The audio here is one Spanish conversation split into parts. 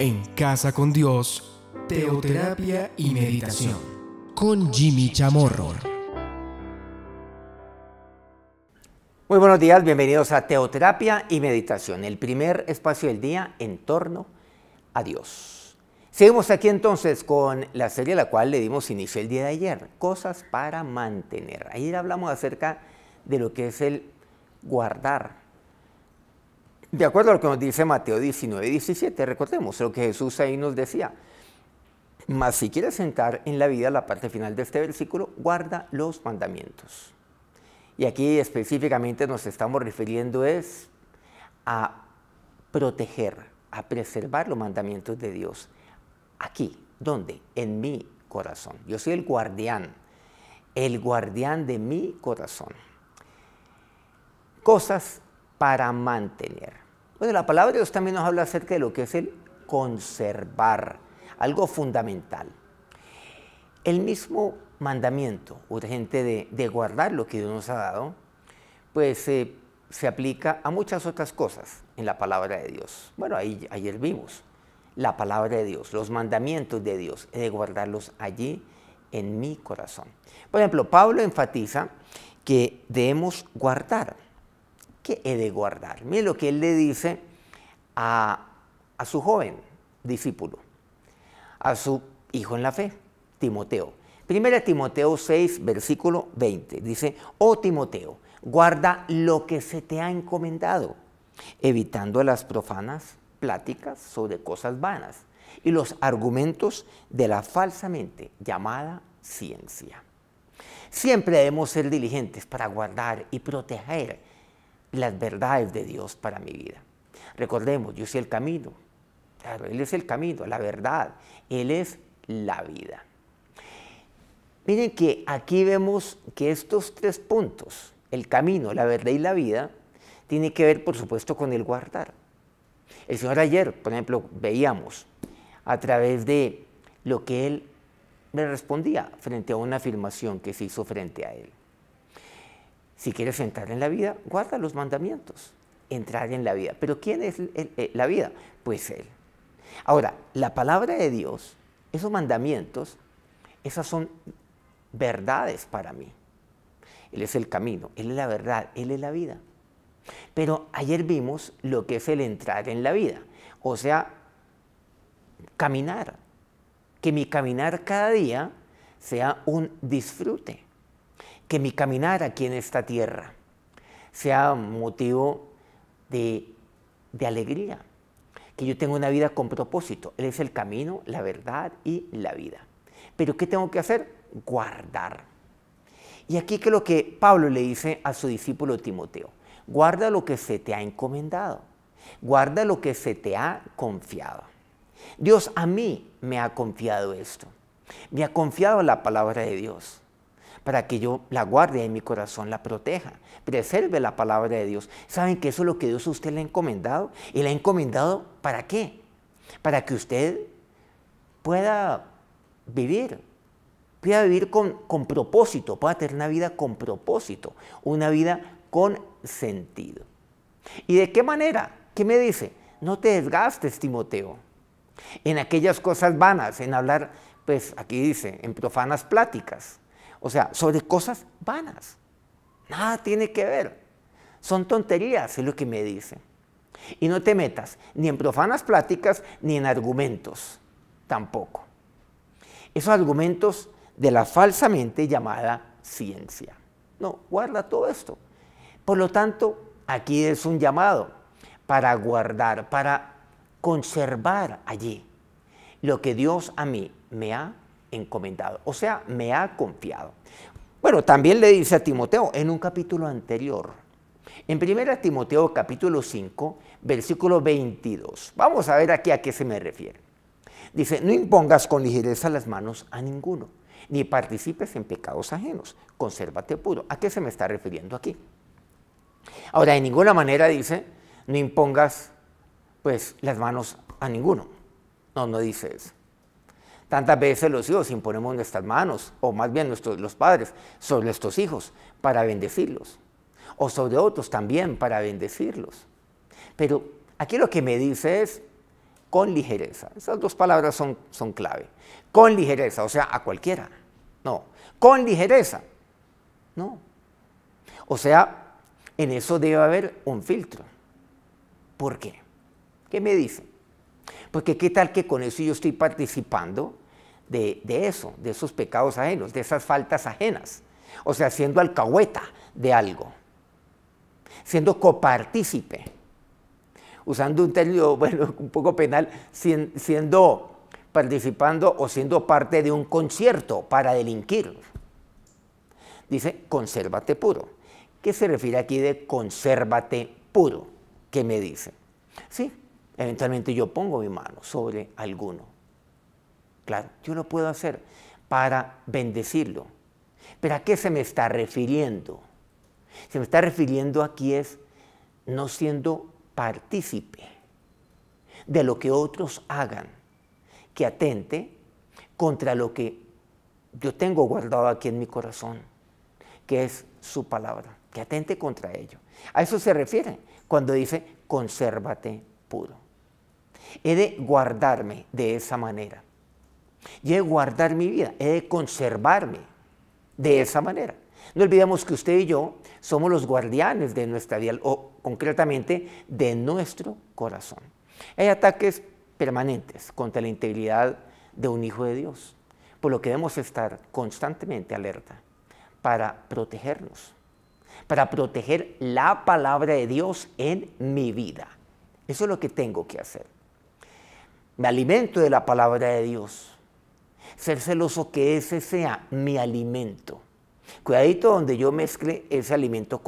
En Casa con Dios, teoterapia y meditación, con Jimmy Chamorro. Muy buenos días, bienvenidos a Teoterapia y Meditación, el primer espacio del día en torno a Dios. Seguimos aquí entonces con la serie a la cual le dimos inicio el día de ayer, Cosas para mantener. Ayer hablamos acerca de lo que es el guardar. De acuerdo a lo que nos dice Mateo 19 y 17, recordemos lo que Jesús ahí nos decía. Mas si quieres entrar en la vida, la parte final de este versículo, guarda los mandamientos. Y aquí específicamente nos estamos refiriendo es a proteger, a preservar los mandamientos de Dios. Aquí, ¿dónde? En mi corazón. Yo soy el guardián de mi corazón. Cosas para mantener. Bueno, la palabra de Dios también nos habla acerca de lo que es el conservar, algo fundamental. El mismo mandamiento urgente de guardar lo que Dios nos ha dado, pues se aplica a muchas otras cosas en la palabra de Dios. Bueno, ayer vimos la palabra de Dios, los mandamientos de Dios, he de guardarlos allí en mi corazón. Por ejemplo, Pablo enfatiza que debemos guardar. ¿Qué he de guardar? Mire lo que él le dice a su joven discípulo, a su hijo en la fe, Timoteo. Primera Timoteo 6, versículo 20, dice, oh Timoteo, guarda lo que se te ha encomendado, evitando las profanas pláticas sobre cosas vanas y los argumentos de la falsamente llamada ciencia. Siempre debemos ser diligentes para guardar y proteger las verdades de Dios para mi vida. Recordemos, yo soy el camino. Claro, Él es el camino, la verdad. Él es la vida. Miren que aquí vemos que estos tres puntos, el camino, la verdad y la vida, tiene que ver, por supuesto, con el guardar. El Señor ayer, por ejemplo, veíamos a través de lo que Él me respondía frente a una afirmación que se hizo frente a Él. Si quieres entrar en la vida, guarda los mandamientos. Entrar en la vida. ¿Pero quién es la vida? Pues Él. Ahora, la palabra de Dios, esos mandamientos, esas son verdades para mí. Él es el camino, Él es la verdad, Él es la vida. Pero ayer vimos lo que es el entrar en la vida. O sea, caminar. Que mi caminar cada día sea un disfrute. Que mi caminar aquí en esta tierra sea motivo de alegría, que yo tenga una vida con propósito. Él es el camino, la verdad y la vida. Pero ¿qué tengo que hacer? Guardar. Y aquí que lo que Pablo le dice a su discípulo Timoteo, guarda lo que se te ha encomendado, guarda lo que se te ha confiado. Dios a mí me ha confiado esto, me ha confiado la palabra de Dios, para que yo la guarde en mi corazón, la proteja, preserve la palabra de Dios. ¿Saben que eso es lo que Dios a usted le ha encomendado? ¿Y le ha encomendado para qué? Para que usted pueda vivir con propósito, pueda tener una vida con propósito, una vida con sentido. ¿Y de qué manera? ¿Qué me dice? No te desgastes, Timoteo, en aquellas cosas vanas, en hablar, pues aquí dice, en profanas pláticas. O sea, sobre cosas vanas. Nada tiene que ver. Son tonterías, es lo que me dice. Y no te metas ni en profanas pláticas ni en argumentos, tampoco. Esos argumentos de la falsamente llamada ciencia. No, guarda todo esto. Por lo tanto, aquí es un llamado para guardar, para conservar allí lo que Dios a mí me ha encomendado, o sea, me ha confiado. Bueno, también le dice a Timoteo en un capítulo anterior, en 1 Timoteo capítulo 5, versículo 22. Vamos a ver aquí a qué se me refiere. Dice, no impongas con ligereza las manos a ninguno, ni participes en pecados ajenos, consérvate puro. ¿A qué se me está refiriendo aquí? Ahora, de ninguna manera dice, no impongas pues las manos a ninguno. No dice eso. Tantas veces los hijos imponemos nuestras manos, o más bien los padres, sobre nuestros hijos para bendecirlos, o sobre otros también para bendecirlos. Pero aquí lo que me dice es, con ligereza. Esas dos palabras son clave. Con ligereza, o sea, a cualquiera. No, con ligereza. No. O sea, en eso debe haber un filtro. ¿Por qué? ¿Qué me dicen? Porque qué tal que con eso yo estoy participando de eso, de esos pecados ajenos, de esas faltas ajenas. O sea, siendo alcahueta de algo, siendo copartícipe, usando un término, bueno, un poco penal, participando o siendo parte de un concierto para delinquir. Dice, consérvate puro. ¿Qué se refiere aquí de consérvate puro? ¿Qué me dice? Sí, eventualmente yo pongo mi mano sobre alguno. Claro, yo lo puedo hacer para bendecirlo. ¿Pero a qué se me está refiriendo? Se me está refiriendo aquí es no siendo partícipe de lo que otros hagan que atente contra lo que yo tengo guardado aquí en mi corazón, que es su palabra, que atente contra ello. A eso se refiere cuando dice consérvate puro. He de guardarme de esa manera. Y he de guardar mi vida, he de conservarme de esa manera. No olvidemos que usted y yo somos los guardianes de nuestra vida, o concretamente de nuestro corazón. Hay ataques permanentes contra la integridad de un hijo de Dios, por lo que debemos estar constantemente alerta para protegernos, para proteger la palabra de Dios en mi vida. Eso es lo que tengo que hacer. Me alimento de la palabra de Dios. Ser celoso que ese sea mi alimento. Cuidadito donde yo mezcle ese alimento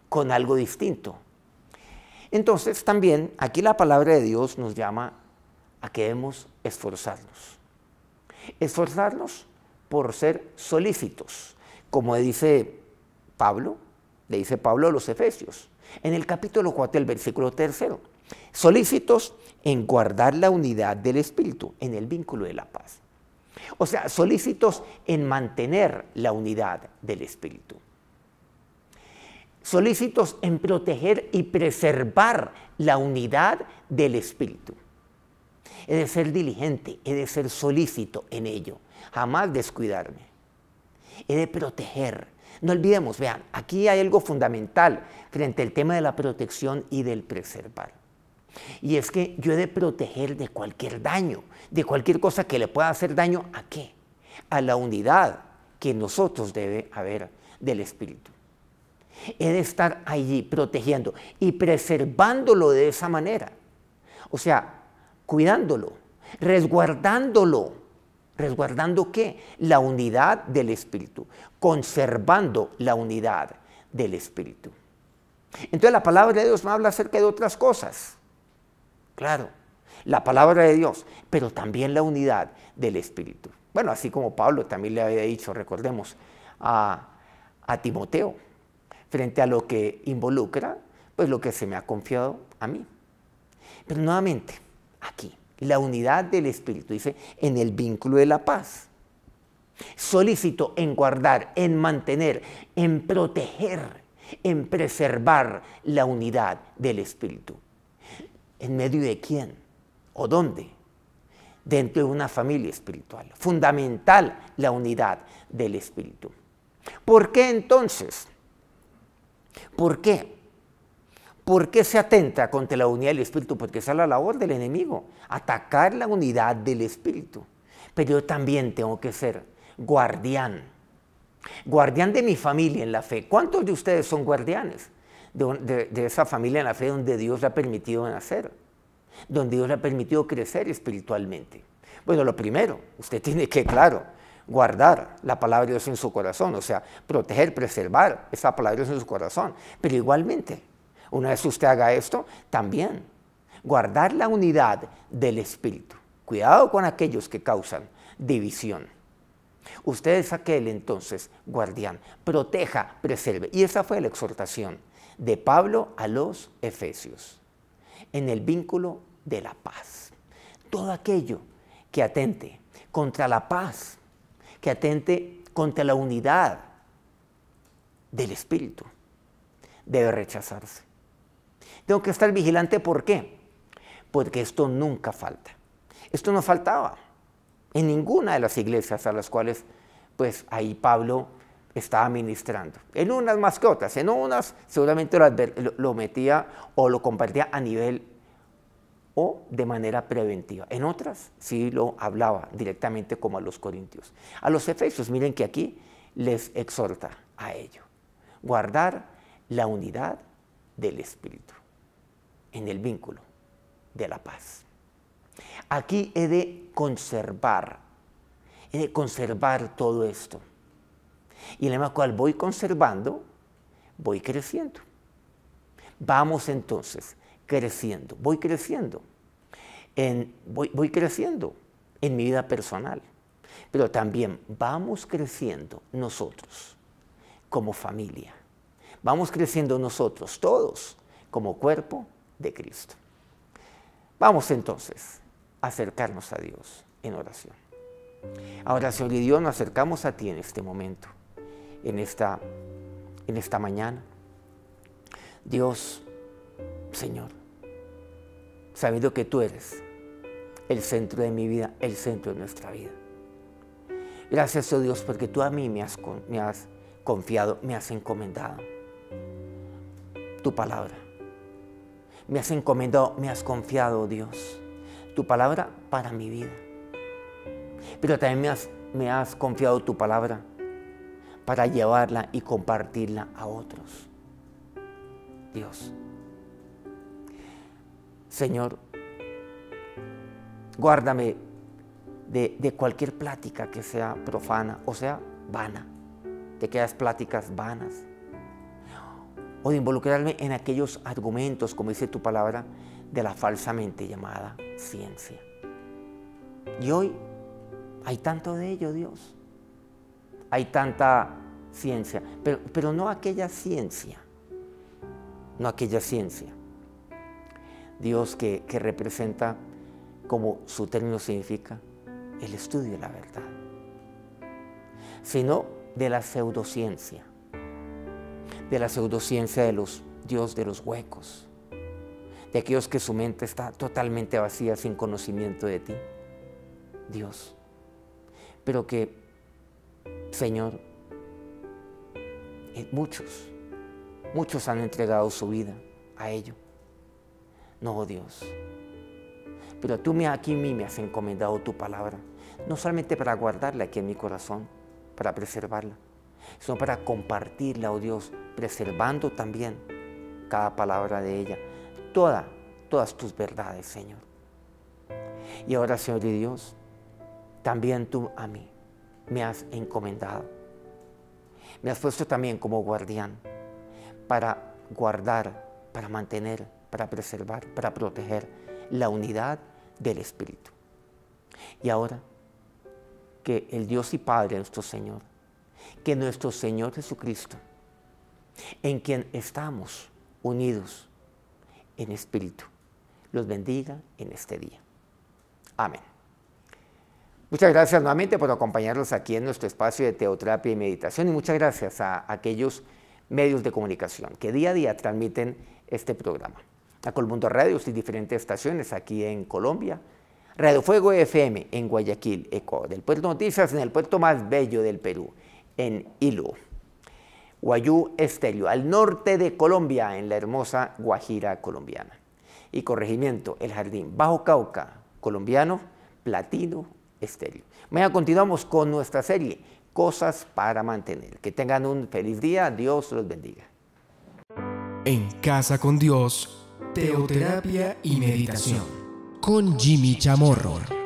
con algo distinto. Entonces también aquí la palabra de Dios nos llama a que debemos esforzarnos. Esforzarnos por ser solícitos, como le dice Pablo a los Efesios, en el capítulo 4, el versículo 3. Solícitos en guardar la unidad del Espíritu, en el vínculo de la paz. O sea, solícitos en mantener la unidad del Espíritu. Solícitos en proteger y preservar la unidad del Espíritu. He de ser diligente, he de ser solícito en ello, jamás descuidarme. He de proteger. No olvidemos, vean, aquí hay algo fundamental frente al tema de la protección y del preservar. Y es que yo he de proteger de cualquier daño, de cualquier cosa que le pueda hacer daño, ¿a qué? A la unidad que en nosotros debe haber del Espíritu. He de estar allí protegiendo y preservándolo de esa manera. O sea, cuidándolo, resguardándolo. ¿Resguardando qué? La unidad del Espíritu, conservando la unidad del Espíritu. Entonces la palabra de Dios me habla acerca de otras cosas. Claro, la palabra de Dios, pero también la unidad del Espíritu. Bueno, así como Pablo también le había dicho, recordemos, a Timoteo, frente a lo que involucra, pues lo que se me ha confiado a mí. Pero nuevamente, aquí, la unidad del Espíritu, dice, en el vínculo de la paz. Solícito en guardar, en mantener, en proteger, en preservar la unidad del Espíritu. ¿En medio de quién? ¿O dónde? Dentro de una familia espiritual. Fundamental la unidad del Espíritu. ¿Por qué entonces? ¿Por qué? ¿Por qué se atenta contra la unidad del Espíritu? Porque esa es la labor del enemigo, atacar la unidad del Espíritu. Pero yo también tengo que ser guardián. Guardián de mi familia en la fe. ¿Cuántos de ustedes son guardianes de esa familia en la fe donde Dios le ha permitido nacer? Donde Dios le ha permitido crecer espiritualmente. Bueno, lo primero, usted tiene que, claro, guardar la palabra de Dios en su corazón, o sea, proteger, preservar esa palabra de Dios en su corazón. Pero igualmente, una vez usted haga esto, también guardar la unidad del Espíritu. Cuidado con aquellos que causan división. Usted es aquel entonces guardián, proteja, preserve. Y esa fue la exhortación de Pablo a los Efesios, en el vínculo de la paz. Todo aquello que atente contra la paz, que atente contra la unidad del Espíritu, debe rechazarse. Tengo que estar vigilante, ¿por qué? porque esto nunca falta. Esto no faltaba en ninguna de las iglesias a las cuales pues ahí Pablo estaba ministrando. En unas más que otras, en unas seguramente lo metía o lo compartía a nivel o de manera preventiva. En otras sí lo hablaba directamente como a los corintios. A los efesios, miren que aquí les exhorta a ello. Guardar la unidad del Espíritu en el vínculo de la paz. Aquí he de conservar todo esto. Y en la cual voy conservando, voy creciendo. Vamos entonces creciendo, voy creciendo en mi vida personal, pero también vamos creciendo nosotros como familia. Vamos creciendo nosotros todos como cuerpo de Cristo. Vamos entonces a acercarnos a Dios en oración. Ahora, Señor y Dios, nos acercamos a ti en este momento, en esta mañana. Dios, Señor, sabiendo que tú eres el centro de mi vida, el centro de nuestra vida. Gracias, oh Dios, porque tú a mí me has confiado, me has encomendado tu palabra. Me has encomendado, me has confiado, oh Dios, tu palabra para mi vida. Pero también me has confiado tu palabra para llevarla y compartirla a otros. Dios, Señor, guárdame de cualquier plática que sea profana o sea vana, de aquellas pláticas vanas, o de involucrarme en aquellos argumentos, como dice tu palabra, de la falsamente llamada ciencia. Y hoy hay tanto de ello, Dios. Hay tanta ciencia, pero no aquella ciencia, Dios, que representa, como su término significa, el estudio de la verdad, sino de la pseudociencia, de los Dios de los huecos, de aquellos que su mente está totalmente vacía, sin conocimiento de ti, Dios. Pero que, Señor, muchos han entregado su vida a ello. No, Dios. Pero tú aquí a mí me has encomendado tu palabra, no solamente para guardarla aquí en mi corazón, para preservarla, sino para compartirla, oh Dios, preservando también cada palabra de ella, todas tus verdades, Señor. Y ahora, Señor y Dios, también tú a mí me has encomendado. Me has puesto también como guardián para guardar, para mantener, para preservar, para proteger la unidad del Espíritu. Y ahora, que el Dios y Padre nuestro Señor, que nuestro Señor Jesucristo, en quien estamos unidos en espíritu, los bendiga en este día. Amén. Muchas gracias nuevamente por acompañarnos aquí en nuestro espacio de teoterapia y meditación, y muchas gracias a aquellos medios de comunicación que día a día transmiten este programa. A Colmundo Radio y diferentes estaciones aquí en Colombia, Radio Fuego FM en Guayaquil, Ecuador, el Puerto Noticias en el puerto más bello del Perú, en Hilo, Guayú Estéreo, al norte de Colombia, en la hermosa Guajira colombiana, y Corregimiento El Jardín, Bajo Cauca colombiano, Platino Estéreo. Mañana continuamos con nuestra serie Cosas para Mantener. Que tengan un feliz día, Dios los bendiga. En Casa con Dios, teoterapia y meditación con Jimmy Chamorro.